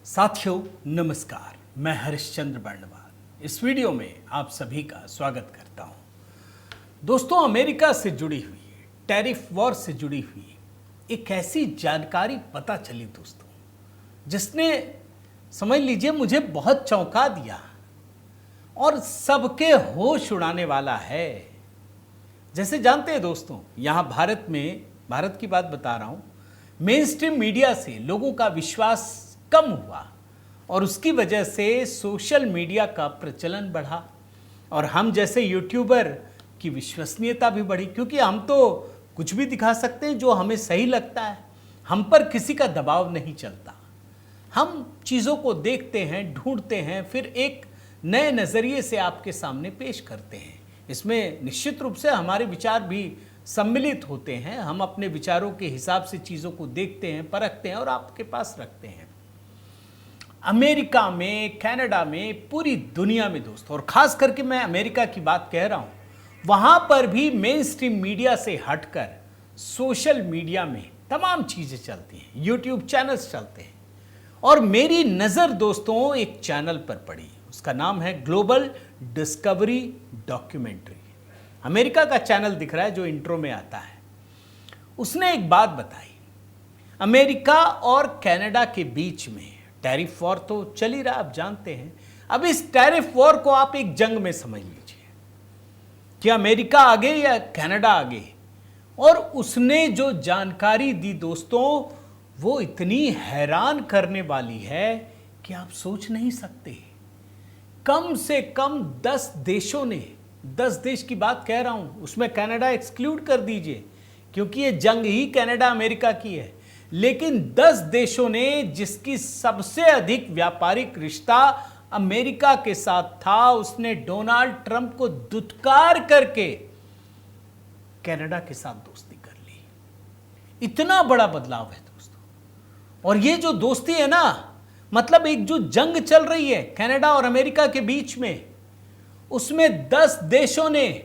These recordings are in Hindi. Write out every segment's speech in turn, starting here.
साथियों नमस्कार, मैं हरिश्चंद्र बर्णवाल इस वीडियो में आप सभी का स्वागत करता हूं। दोस्तों, अमेरिका से जुड़ी हुई टैरिफ वॉर से जुड़ी हुई एक ऐसी जानकारी पता चली दोस्तों, जिसने समझ लीजिए मुझे बहुत चौंका दिया और सबके होश उड़ाने वाला है। जैसे जानते हैं दोस्तों, यहाँ भारत की बात बता रहा हूं, मेन स्ट्रीम मीडिया से लोगों का विश्वास कम हुआ और उसकी वजह से सोशल मीडिया का प्रचलन बढ़ा और हम जैसे यूट्यूबर की विश्वसनीयता भी बढ़ी, क्योंकि हम तो कुछ भी दिखा सकते हैं जो हमें सही लगता है। हम पर किसी का दबाव नहीं चलता। हम चीज़ों को देखते हैं, ढूंढते हैं, फिर एक नए नज़रिए से आपके सामने पेश करते हैं। इसमें निश्चित रूप से हमारे विचार भी सम्मिलित होते हैं। हम अपने विचारों के हिसाब से चीज़ों को देखते हैं, परखते हैं और आपके पास रखते हैं। अमेरिका में, कनाडा में, पूरी दुनिया में दोस्तों, और ख़ास करके मैं अमेरिका की बात कह रहा हूँ, वहाँ पर भी मेन स्ट्रीम मीडिया से हटकर सोशल मीडिया में तमाम चीज़ें चलती हैं, यूट्यूब चैनल्स चलते हैं। और मेरी नज़र दोस्तों एक चैनल पर पड़ी, उसका नाम है ग्लोबल डिस्कवरी डॉक्यूमेंट्री। अमेरिका का चैनल दिख रहा है जो इंट्रो में आता है। उसने एक बात बताई, अमेरिका और कनाडा के बीच में टैरिफ वॉर तो चल ही रहा, आप जानते हैं। अब इस टैरिफ वॉर को आप एक जंग में समझ लीजिए कि अमेरिका आगे या कनाडा आगे। और उसने जो जानकारी दी दोस्तों, वो इतनी हैरान करने वाली है कि आप सोच नहीं सकते। कम से कम 10 देशों ने, 10 देश की बात कह रहा हूं, उसमें कनाडा एक्सक्लूड कर दीजिए क्योंकि ये जंग ही कनाडा अमेरिका की है, लेकिन 10 देशों ने, जिसकी सबसे अधिक व्यापारिक रिश्ता अमेरिका के साथ था, उसने डोनाल्ड ट्रंप को दुत्कार करके कनाडा के साथ दोस्ती कर ली। इतना बड़ा बदलाव है दोस्तों। और ये जो दोस्ती है ना, मतलब एक जो जंग चल रही है कनाडा और अमेरिका के बीच में, उसमें 10 देशों ने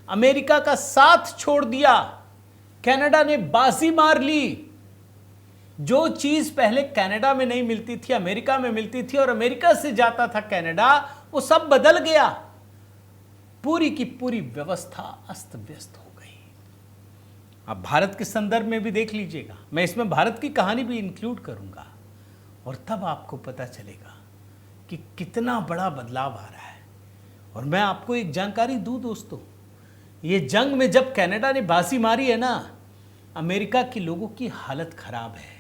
अमेरिका का साथ छोड़ दिया। कनाडा ने बाजी मार ली। जो चीज पहले कनाडा में नहीं मिलती थी, अमेरिका में मिलती थी, और अमेरिका से जाता था कनाडा, वो सब बदल गया। पूरी की पूरी व्यवस्था अस्त व्यस्त हो गई। अब भारत के संदर्भ में भी देख लीजिएगा, मैं इसमें भारत की कहानी भी इंक्लूड करूंगा, और तब आपको पता चलेगा कि कितना बड़ा बदलाव आ रहा है। और मैं आपको एक जानकारी दूं दोस्तों, ये जंग में जब कनाडा ने बाजी मारी है ना, अमेरिका के लोगों की हालत खराब है।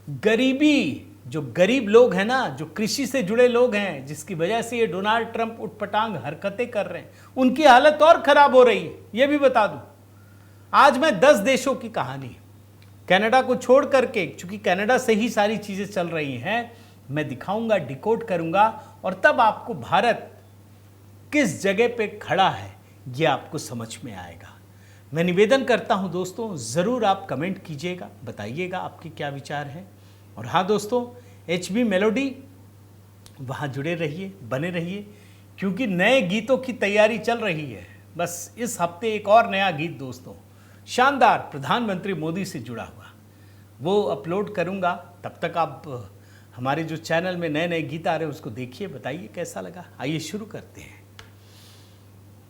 गरीबी, जो गरीब लोग हैं ना, जो कृषि से जुड़े लोग हैं, जिसकी वजह से ये डोनाल्ड ट्रंप उटपटांग हरकतें कर रहे हैं, उनकी हालत और खराब हो रही है। ये भी बता दूं, आज मैं 10 देशों की कहानी, कनाडा को छोड़ करके, चूंकि कनाडा से ही सारी चीजें चल रही हैं, मैं दिखाऊंगा, डिकोड करूंगा, और तब आपको भारत किस जगह पे खड़ा है ये आपको समझ में आएगा। मैं निवेदन करता हूं दोस्तों, ज़रूर आप कमेंट कीजिएगा, बताइएगा आपके क्या विचार हैं। और हाँ दोस्तों, HB मेलोडी वहाँ जुड़े रहिए, बने रहिए, क्योंकि नए गीतों की तैयारी चल रही है। बस इस हफ्ते एक और नया गीत दोस्तों, शानदार, प्रधानमंत्री मोदी से जुड़ा हुआ, वो अपलोड करूँगा। तब तक आप हमारे जो चैनल में नए नए गीत आ रहे हैं उसको देखिए, बताइए कैसा लगा। आइए शुरू करते हैं।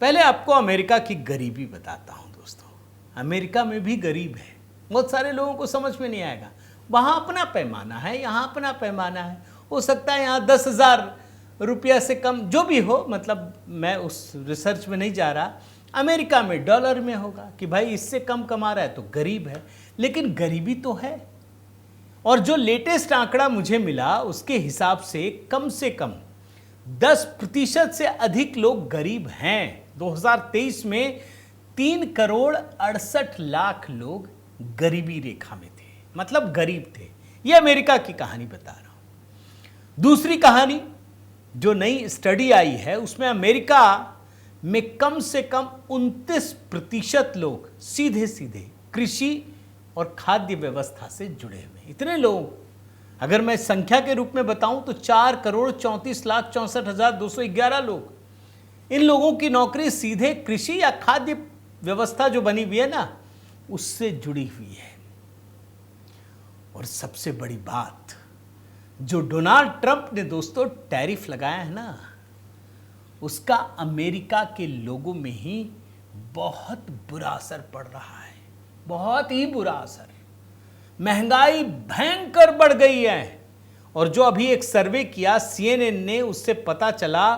पहले आपको अमेरिका की गरीबी बताता हूँ दोस्तों। अमेरिका में भी गरीब है, बहुत सारे लोगों को समझ में नहीं आएगा। वहाँ अपना पैमाना है, यहाँ अपना पैमाना है। हो सकता है यहाँ 10,000 रुपया से कम जो भी हो, मतलब मैं उस रिसर्च में नहीं जा रहा। अमेरिका में डॉलर में होगा कि भाई इससे कम कमा रहा है तो गरीब है, लेकिन गरीबी तो है। और जो लेटेस्ट आंकड़ा मुझे मिला उसके हिसाब से कम 10% से अधिक लोग गरीब हैं। 2023 में 3,68,00,000 लोग गरीबी रेखा में थे, मतलब गरीब थे। ये अमेरिका की कहानी बता रहा हूं। दूसरी कहानी जो नई स्टडी आई है, उसमें अमेरिका में कम से कम 29% लोग सीधे सीधे कृषि और खाद्य व्यवस्था से जुड़े हुए। इतने लोग, अगर मैं संख्या के रूप में बताऊं तो 4,34,64,211 लोग। इन लोगों की नौकरी सीधे कृषि या खाद्य व्यवस्था जो बनी हुई है ना, उससे जुड़ी हुई है। और सबसे बड़ी बात, जो डोनाल्ड ट्रंप ने दोस्तों टैरिफ लगाया है ना, उसका अमेरिका के लोगों में ही बहुत बुरा असर पड़ रहा है, बहुत ही बुरा असर। महंगाई भयंकर बढ़ गई है। और जो अभी एक सर्वे किया CNN ने, उससे पता चला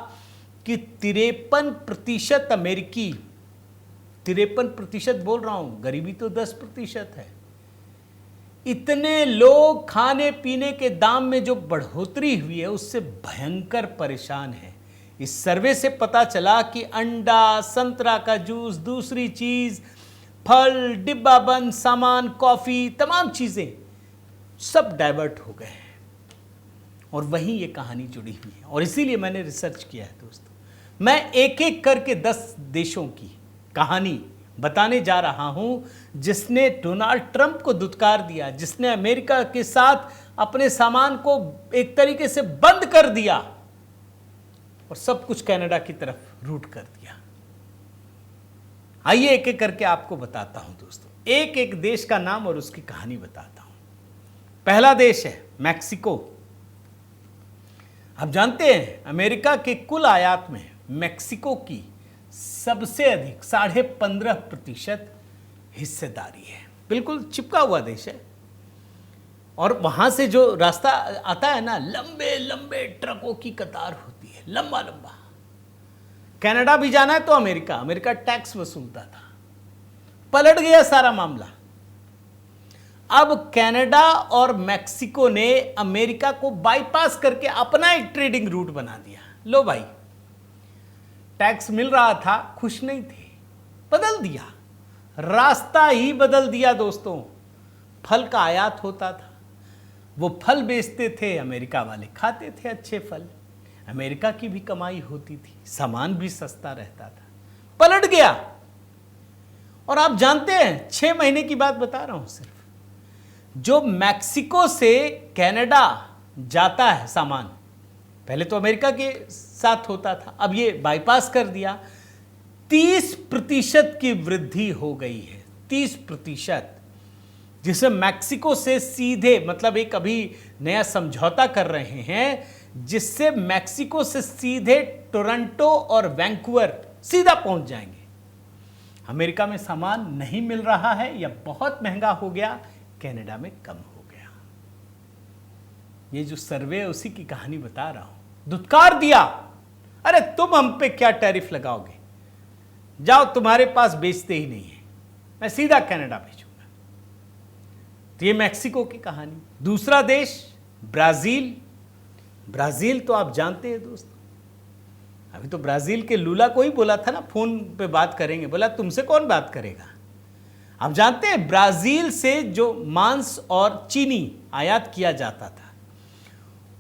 कि 53% अमेरिकी, 53% बोल रहा हूं, गरीबी तो 10% है, इतने लोग खाने पीने के दाम में जो बढ़ोतरी हुई है उससे भयंकर परेशान है। इस सर्वे से पता चला कि अंडा, संतरा का जूस, दूसरी चीज, फल, डिब्बा बंद सामान, कॉफी, तमाम चीजें सब डाइवर्ट हो गए हैं। और वहीं ये कहानी जुड़ी हुई है। और इसीलिए मैंने रिसर्च किया है दोस्तों। मैं एक एक करके 10 देशों की कहानी बताने जा रहा हूं जिसने डोनाल्ड ट्रंप को दुत्कार दिया, जिसने अमेरिका के साथ अपने सामान को एक तरीके से बंद कर दिया और सब कुछ कनाडा की तरफ रूट कर दिया। आइए एक एक करके आपको बताता हूं दोस्तों, एक एक देश का नाम और उसकी कहानी बताता हूं। पहला देश है मैक्सिको। आप जानते हैं अमेरिका के कुल आयात में मैक्सिको की सबसे अधिक 15.5% हिस्सेदारी है। बिल्कुल चिपका हुआ देश है। और वहां से जो रास्ता आता है ना, लंबे लंबे ट्रकों की कतार होती है, लंबा लंबा। कनाडा भी जाना है तो अमेरिका टैक्स वसूलता था, पलट गया सारा मामला। अब कनाडा और मैक्सिको ने अमेरिका को बाईपास करके अपना एक ट्रेडिंग रूट बना दिया। लो भाई, टैक्स मिल रहा था, खुश नहीं थे, बदल दिया, रास्ता ही बदल दिया दोस्तों। फल का आयात होता था, वो फल बेचते थे, अमेरिका वाले खाते थे अच्छे फल, अमेरिका की भी कमाई होती थी, सामान भी सस्ता रहता था। पलट गया। और आप जानते हैं, 6 महीने की बात बता रहा हूं सिर्फ, जो मैक्सिको से कनाडा जाता है सामान, पहले तो अमेरिका के साथ होता था, अब ये बाईपास कर दिया। 30% की वृद्धि हो गई है, 30%, जिसे मैक्सिको से सीधे, मतलब एक अभी नया समझौता कर रहे हैं जिससे मैक्सिको से सीधे टोरंटो और वैंकूवर सीधा पहुंच जाएंगे। अमेरिका में सामान नहीं मिल रहा है या बहुत महंगा हो गया, कनाडा में कम हो गया। ये जो सर्वे है उसी की कहानी बता रहा हूं। दुत्कार दिया, अरे तुम हम पे क्या टैरिफ लगाओगे, जाओ, तुम्हारे पास बेचते ही नहीं है, मैं सीधा कनाडा भेजूंगा। तो ये मैक्सिको की कहानी। दूसरा देश ब्राजील। ब्राजील तो आप जानते हैं दोस्तों, अभी तो ब्राजील के लूला को ही बोला था ना, फोन पे बात करेंगे, बोला तुमसे कौन बात करेगा। आप जानते हैं ब्राजील से जो मांस और चीनी आयात किया जाता था,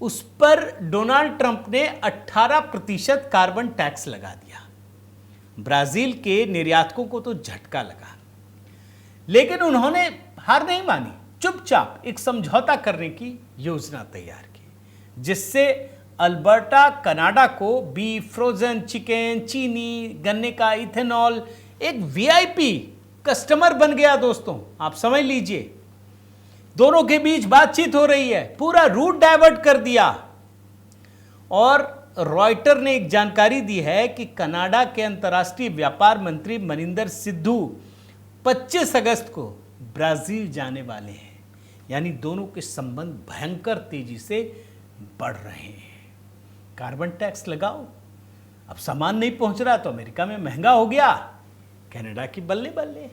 उस पर डोनाल्ड ट्रंप ने 18% कार्बन टैक्स लगा दिया। ब्राजील के निर्यातकों को तो झटका लगा, लेकिन उन्होंने हार नहीं मानी, चुपचाप एक समझौता करने की योजना तैयार की, जिससे अल्बर्टा कनाडा को बीफ, फ्रोजन चिकन, चीनी, गन्ने का इथेनॉल एक वीआईपी कस्टमर बन गया दोस्तों। आप समझ लीजिए, दोनों के बीच बातचीत हो रही है, पूरा रूट डाइवर्ट कर दिया। और रॉयटर ने एक जानकारी दी है कि कनाडा के अंतर्राष्ट्रीय व्यापार मंत्री मनिंदर सिद्धू 25 अगस्त को ब्राजील जाने वाले हैं। यानी दोनों के संबंध भयंकर तेजी से बढ़ रहे हैं। कार्बन टैक्स लगाओ, अब सामान नहीं पहुंच रहा तो अमेरिका में महंगा हो गया, कनाडा की बल्ले बल्ले।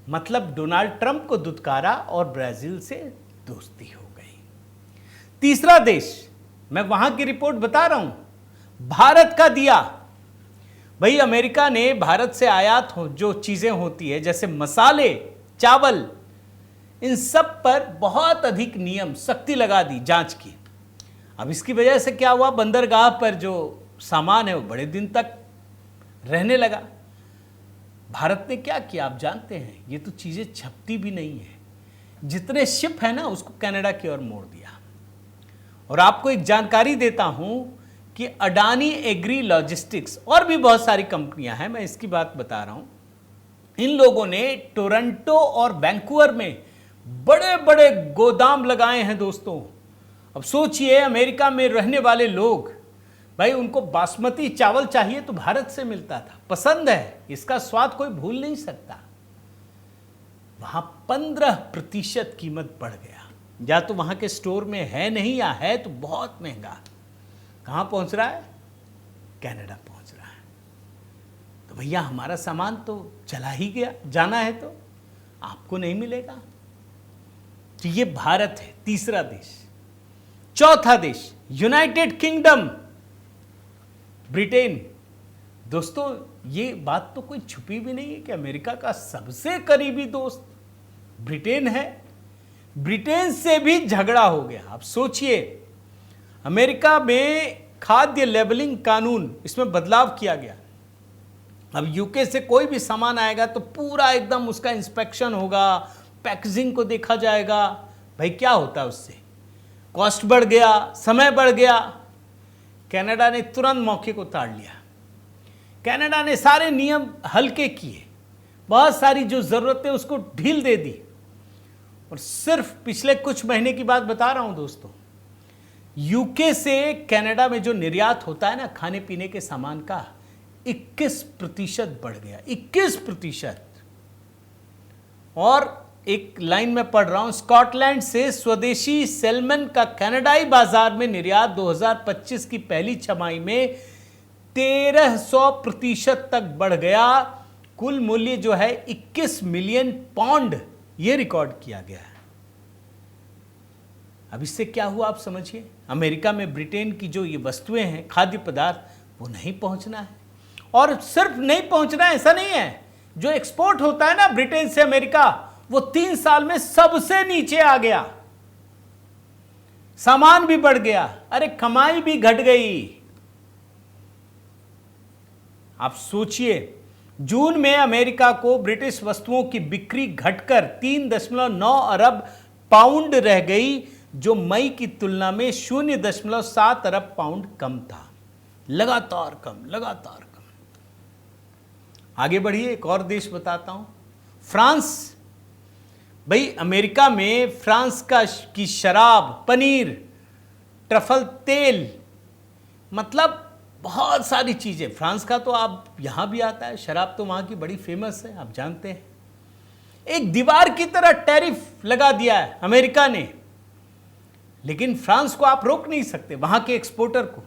मतलब डोनाल्ड ट्रंप को दुत्कारा और ब्राजील से दोस्ती हो गई। तीसरा देश, मैं वहां की रिपोर्ट बता रहा हूं, भारत का दिया। भाई अमेरिका ने भारत से आयात हो जो चीजें होती है, जैसे मसाले, चावल, इन सब पर बहुत अधिक नियम, सख्ती लगा दी, जांच की। अब इसकी वजह से क्या हुआ, बंदरगाह पर जो सामान है वो बड़े दिन तक रहने लगा। भारत ने क्या किया आप जानते हैं, ये तो चीजें छपती भी नहीं है, जितने शिप है ना उसको कनाडा की ओर मोड़ दिया। और आपको एक जानकारी देता हूं कि अडानी एग्री लॉजिस्टिक्स और भी बहुत सारी कंपनियां हैं, मैं इसकी बात बता रहा हूं, इन लोगों ने टोरंटो और वैंकूवर में बड़े बड़े गोदाम लगाए हैं दोस्तों। अब सोचिए अमेरिका में रहने वाले लोग, भाई उनको बासमती चावल चाहिए तो भारत से मिलता था, पसंद है, इसका स्वाद कोई भूल नहीं सकता। वहां 15% कीमत बढ़ गया, या तो वहां के स्टोर में है नहीं, या है तो बहुत महंगा। कहां पहुंच रहा है? कनाडा पहुंच रहा है। तो भैया हमारा सामान तो चला ही गया, जाना है तो आपको नहीं मिलेगा। तो ये भारत है, तीसरा देश। चौथा देश यूनाइटेड किंगडम, ब्रिटेन। दोस्तों ये बात तो कोई छुपी भी नहीं है कि अमेरिका का सबसे करीबी दोस्त ब्रिटेन है। ब्रिटेन से भी झगड़ा हो गया। आप सोचिए, अमेरिका में खाद्य लेबलिंग कानून, इसमें बदलाव किया गया। अब यूके से कोई भी सामान आएगा तो पूरा एकदम उसका इंस्पेक्शन होगा, पैकेजिंग को देखा जाएगा। भाई क्या होता है उससे? कॉस्ट बढ़ गया, समय बढ़ गया। कनाडा ने तुरंत मौके को ताड़ लिया। कनाडा ने सारे नियम हल्के किए, बहुत सारी जो जरूरतें उसको ढील दे दी। और सिर्फ पिछले कुछ महीने की बात बता रहा हूं दोस्तों, यूके से कनाडा में जो निर्यात होता है ना खाने पीने के सामान का, 21% बढ़ गया, 21%। और एक लाइन में पढ़ रहा हूं, स्कॉटलैंड से स्वदेशी सैल्मन का कनाडाई बाजार में निर्यात 2025 की पहली छमाही में 1300% तक बढ़ गया। कुल मूल्य जो है 21 मिलियन पाउंड, यह रिकॉर्ड किया गया है। अब इससे क्या हुआ आप समझिए। अमेरिका में ब्रिटेन की जो ये वस्तुएं हैं, खाद्य पदार्थ, वो नहीं पहुंचना है। और सिर्फ नहीं पहुंचना है ऐसा नहीं है, जो एक्सपोर्ट होता है ना ब्रिटेन से अमेरिका, वो 3 साल में सबसे नीचे आ गया। सामान भी बढ़ गया, अरे कमाई भी घट गई। आप सोचिए, जून में अमेरिका को ब्रिटिश वस्तुओं की बिक्री घटकर 3.9 अरब पाउंड रह गई, जो मई की तुलना में 0.7 अरब पाउंड कम था। लगातार कम, लगातार कम। आगे बढ़िए, एक और देश बताता हूं, फ्रांस। भाई अमेरिका में फ्रांस की शराब, पनीर, ट्रफल तेल, मतलब बहुत सारी चीजें। फ्रांस का तो आप यहां भी आता है, शराब तो वहां की बड़ी फेमस है, आप जानते हैं। एक दीवार की तरह टैरिफ लगा दिया है अमेरिका ने, लेकिन फ्रांस को आप रोक नहीं सकते, वहां के एक्सपोर्टर को।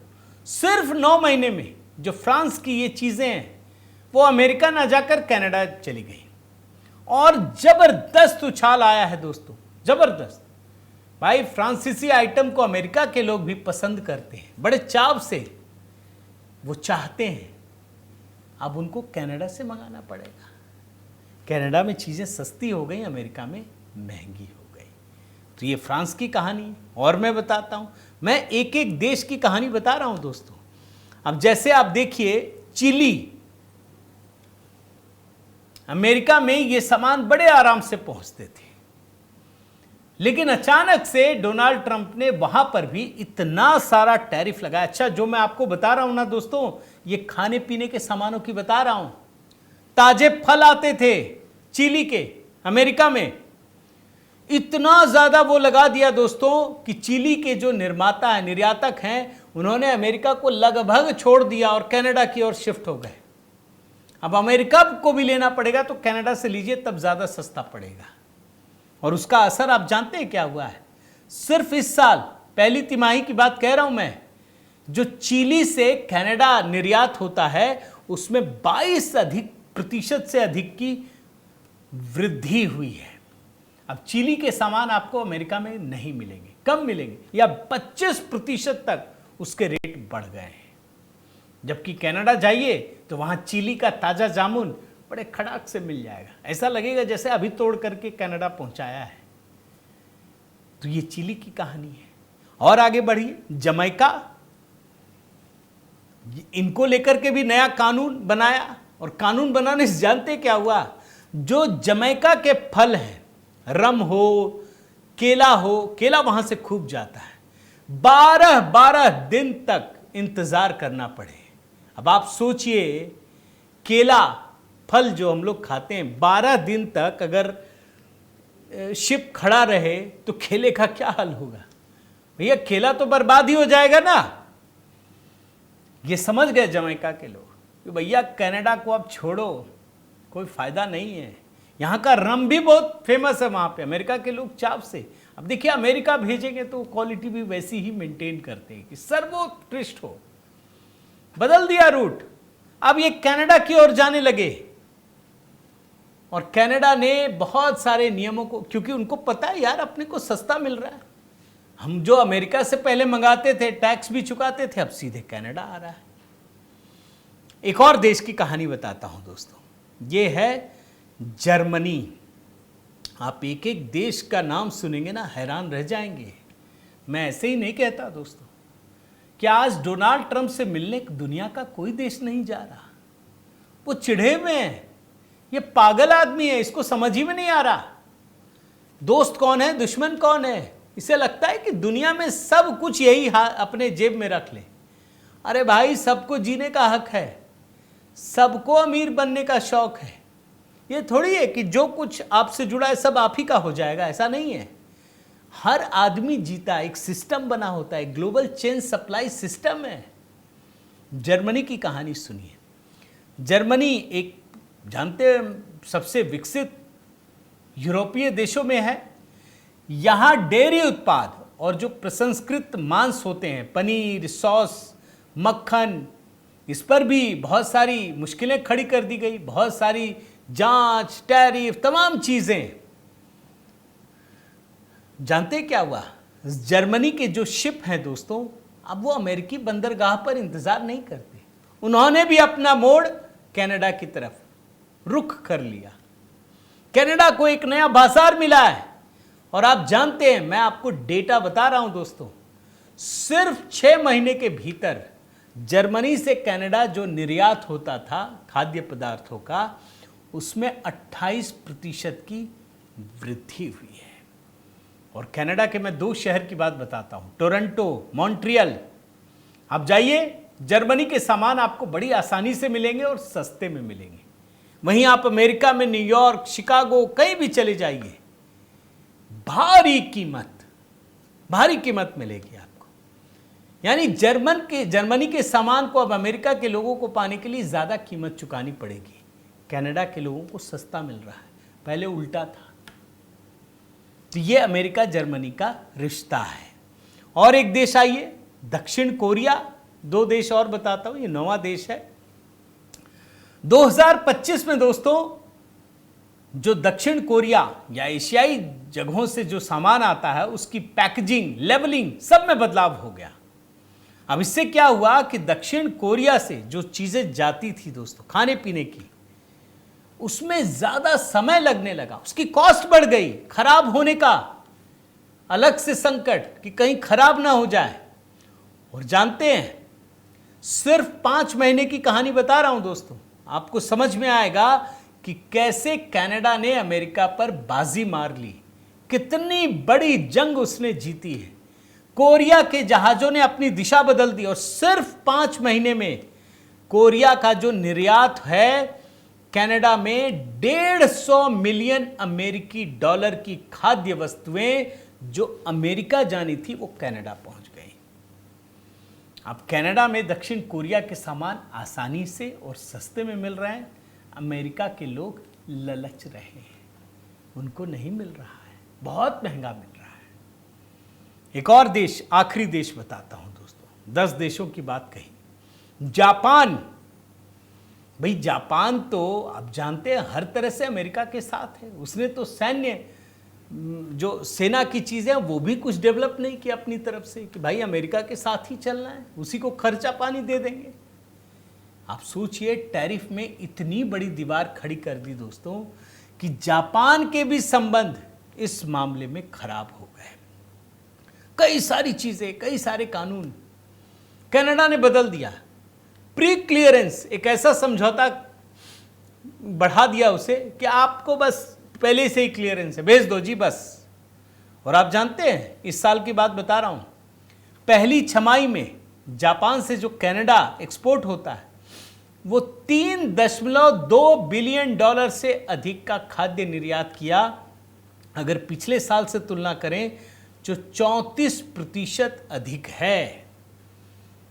सिर्फ 9 महीने में जो फ्रांस की ये चीजें हैं, वो अमेरिका ना जाकर कनाडा चली गई। और जबरदस्त उछाल आया है दोस्तों, जबरदस्त। भाई फ्रांसीसी आइटम को अमेरिका के लोग भी पसंद करते हैं, बड़े चाव से वो चाहते हैं। अब उनको कनाडा से मंगाना पड़ेगा। कनाडा में चीजें सस्ती हो गई, अमेरिका में महंगी हो गई। तो ये फ्रांस की कहानी है। और मैं बताता हूं, मैं एक एक देश की कहानी बता रहा हूं दोस्तों। अब जैसे आप देखिए, चिली, अमेरिका में ये सामान बड़े आराम से पहुंचते थे, लेकिन अचानक से डोनाल्ड ट्रंप ने वहां पर भी इतना सारा टैरिफ लगाया। अच्छा, जो मैं आपको बता रहा हूं ना दोस्तों, ये खाने पीने के सामानों की बता रहा हूं। ताजे फल आते थे चिली के, अमेरिका में इतना ज्यादा वो लगा दिया दोस्तों कि चिली के जो निर्माता है, निर्यातक हैं, उन्होंने अमेरिका को लगभग छोड़ दिया और कनाडा की ओर शिफ्ट हो गए। अब अमेरिका को भी लेना पड़ेगा तो कनाडा से लीजिए, तब ज्यादा सस्ता पड़ेगा। और उसका असर आप जानते हैं क्या हुआ है? सिर्फ इस साल पहली तिमाही की बात कह रहा हूं मैं, जो चिली से कनाडा निर्यात होता है, उसमें 22% से अधिक की वृद्धि हुई है। अब चिली के सामान आपको अमेरिका में नहीं मिलेंगे, कम मिलेंगे, या 25% तक उसके रेट बढ़ गए हैं। जबकि कनाडा जाइए तो वहां चिली का ताजा जामुन बड़े खड़ाक से मिल जाएगा, ऐसा लगेगा जैसे अभी तोड़ करके कनाडा पहुंचाया है। तो ये चिली की कहानी है। और आगे बढ़िए, जमैका, इनको लेकर के भी नया कानून बनाया। और कानून बनाने से जानते क्या हुआ? जो जमैका के फल हैं, रम हो, केला हो, केला वहां से खूब जाता है, 12 दिन तक इंतजार करना पड़े। अब आप सोचिए, केला फल जो हम लोग खाते हैं, 12 दिन तक अगर शिप खड़ा रहे तो केले का क्या हाल होगा? भैया केला तो बर्बाद ही हो जाएगा ना। ये समझ गए जमैका के लोग कि भैया कनाडा को अब छोड़ो, कोई फायदा नहीं है। यहाँ का रम भी बहुत फेमस है वहाँ पे, अमेरिका के लोग चाव से। अब देखिए अमेरिका भेजेंगे तो क्वालिटी भी वैसी ही मेंटेन करते हैं कि सर्वोत्कृष्ट हो। बदल दिया रूट, अब ये कनाडा की ओर जाने लगे। और कनाडा ने बहुत सारे नियमों को, क्योंकि उनको पता है यार अपने को सस्ता मिल रहा है, हम जो अमेरिका से पहले मंगाते थे टैक्स भी चुकाते थे, अब सीधे कनाडा आ रहा है। एक और देश की कहानी बताता हूं दोस्तों, ये है जर्मनी। आप एक एक देश का नाम सुनेंगे ना हैरान रह जाएंगे। मैं ऐसे ही नहीं कहता दोस्तों कि आज डोनाल्ड ट्रंप से मिलने दुनिया का कोई देश नहीं जा रहा, वो चिढ़े में है। ये पागल आदमी है, इसको समझ ही में नहीं आ रहा दोस्त कौन है दुश्मन कौन है। इसे लगता है कि दुनिया में सब कुछ यही अपने जेब में रख ले। अरे भाई सबको जीने का हक है, सबको अमीर बनने का शौक है। ये थोड़ी है कि जो कुछ आपसे जुड़ा है सब आप ही का हो जाएगा, ऐसा नहीं है। हर आदमी जीता है, एक सिस्टम बना होता है, ग्लोबल चेन सप्लाई सिस्टम है। जर्मनी की कहानी सुनिए। जर्मनी एक जानते हैं सबसे विकसित यूरोपीय देशों में है। यहाँ डेयरी उत्पाद और जो प्रसंस्कृत मांस होते हैं, पनीर, सॉस, मक्खन, इस पर भी बहुत सारी मुश्किलें खड़ी कर दी गई। बहुत सारी जांच, टैरिफ, तमाम चीजें। जानते क्या हुआ, जर्मनी के जो शिप हैं दोस्तों, अब वो अमेरिकी बंदरगाह पर इंतजार नहीं करते। उन्होंने भी अपना मोड़ कनाडा की तरफ रुख कर लिया। कनाडा को एक नया बाजार मिला है। और आप जानते हैं, मैं आपको डेटा बता रहा हूं दोस्तों, सिर्फ 6 महीने के भीतर जर्मनी से कनाडा जो निर्यात होता था खाद्य पदार्थों का, उसमें 28% की वृद्धि हुई है। और कनाडा के मैं 2 शहर की बात बताता हूं, टोरंटो, मॉन्ट्रियल। आप जाइए, जर्मनी के सामान आपको बड़ी आसानी से मिलेंगे और सस्ते में मिलेंगे। वहीं आप अमेरिका में न्यूयॉर्क, शिकागो, कहीं भी चले जाइए, भारी कीमत मिलेगी आपको। यानी जर्मनी के सामान को अब अमेरिका के लोगों को पाने के लिए ज्यादा कीमत चुकानी पड़ेगी। कनाडा के लोगों को सस्ता मिल रहा है, पहले उल्टा था। तो ये अमेरिका जर्मनी का रिश्ता है। और एक देश आइए, दक्षिण कोरिया। 2 देश और बताता हूं, ये 9वां देश है। 2025 में दोस्तों जो दक्षिण कोरिया या एशियाई जगहों से जो सामान आता है, उसकी पैकेजिंग, लेबलिंग सब में बदलाव हो गया। अब इससे क्या हुआ कि दक्षिण कोरिया से जो चीजें जाती थी दोस्तों खाने पीने की, उसमें ज्यादा समय लगने लगा, उसकी कॉस्ट बढ़ गई। खराब होने का अलग से संकट कि कहीं खराब ना हो जाए। और जानते हैं, सिर्फ 5 महीने की कहानी बता रहा हूं दोस्तों, आपको समझ में आएगा कि कैसे कनाडा ने अमेरिका पर बाजी मार ली, कितनी बड़ी जंग उसने जीती है। कोरिया के जहाजों ने अपनी दिशा बदल दी और सिर्फ 5 महीने में कोरिया का जो निर्यात है कनाडा में 150 मिलियन अमेरिकी डॉलर की खाद्य वस्तुएं जो अमेरिका जानी थी वो कनाडा पहुंच गई। अब कनाडा में दक्षिण कोरिया के सामान आसानी से और सस्ते में मिल रहे हैं। अमेरिका के लोग ललच रहे हैं, उनको नहीं मिल रहा है, बहुत महंगा मिल रहा है। एक और देश, आखिरी देश बताता हूं दोस्तों, 10 देशों की बात कही। जापान। भाई जापान तो आप जानते हैं हर तरह से अमेरिका के साथ है। उसने तो सैन्य जो सेना की चीजें वो भी कुछ डेवलप नहीं किया अपनी तरफ से कि भाई अमेरिका के साथ ही चलना है, उसी को खर्चा पानी दे देंगे। आप सोचिए, टैरिफ में इतनी बड़ी दीवार खड़ी कर दी दोस्तों कि जापान के भी संबंध इस मामले में खराब हो गए। कई सारी चीजें, कई सारे कानून कनाडा ने बदल दिया। प्री क्लियरेंस, एक ऐसा समझौता बढ़ा दिया उसे कि आपको बस पहले से ही क्लियरेंस है, भेज दो जी बस। और आप जानते हैं, इस साल की बात बता रहा हूं, पहली छमाही में जापान से जो कनाडा एक्सपोर्ट होता है वो 3.2 बिलियन डॉलर से अधिक का खाद्य निर्यात किया। अगर पिछले साल से तुलना करें जो 34% अधिक है।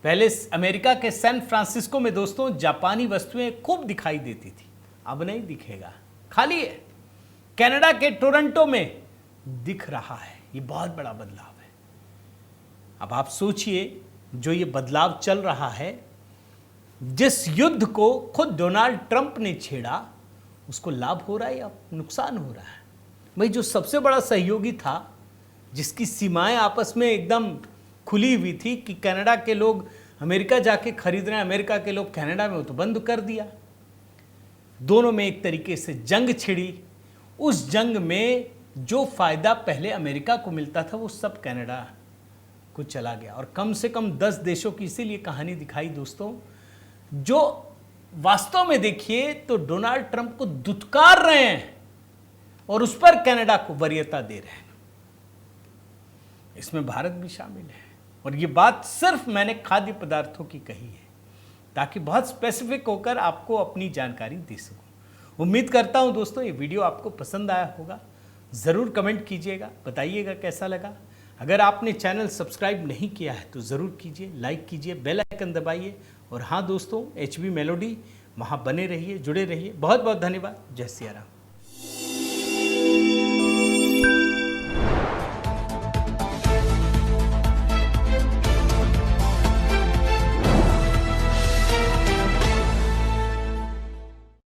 पहले अमेरिका के सैन फ्रांसिस्को में दोस्तों जापानी वस्तुएं खूब दिखाई देती थी, अब नहीं दिखेगा, खाली है। कनाडा के टोरंटो में दिख रहा है, ये बहुत बड़ा बदलाव है। अब आप सोचिए, जो ये बदलाव चल रहा है, जिस युद्ध को खुद डोनाल्ड ट्रंप ने छेड़ा, उसको लाभ हो रहा है या नुकसान हो रहा है? भाई, जो सबसे बड़ा सहयोगी था, जिसकी सीमाएं आपस में एकदम खुली हुई थी कि कनाडा के लोग अमेरिका जाके खरीद रहे हैं, अमेरिका के लोग कनाडा में, वो तो बंद कर दिया। दोनों में एक तरीके से जंग छिड़ी। उस जंग में जो फायदा पहले अमेरिका को मिलता था, वो सब कनाडा को चला गया। और कम से कम 10 देशों की इसीलिए कहानी दिखाई दोस्तों, जो वास्तव में देखिए तो डोनाल्ड ट्रंप को दुत्कार रहे हैं और उस पर कनाडा को वरीयता दे रहे हैं। इसमें भारत भी शामिल है। और ये बात सिर्फ मैंने खाद्य पदार्थों की कही है, ताकि बहुत स्पेसिफिक होकर आपको अपनी जानकारी दे सकूं। उम्मीद करता हूं दोस्तों ये वीडियो आपको पसंद आया होगा। ज़रूर कमेंट कीजिएगा, बताइएगा कैसा लगा। अगर आपने चैनल सब्सक्राइब नहीं किया है तो ज़रूर कीजिए, लाइक कीजिए, बेल आइकन दबाइए। और हाँ दोस्तों, HB मेलोडी, वहाँ बने रहिए, जुड़े रहिए। बहुत बहुत धन्यवाद। जय सिया राम।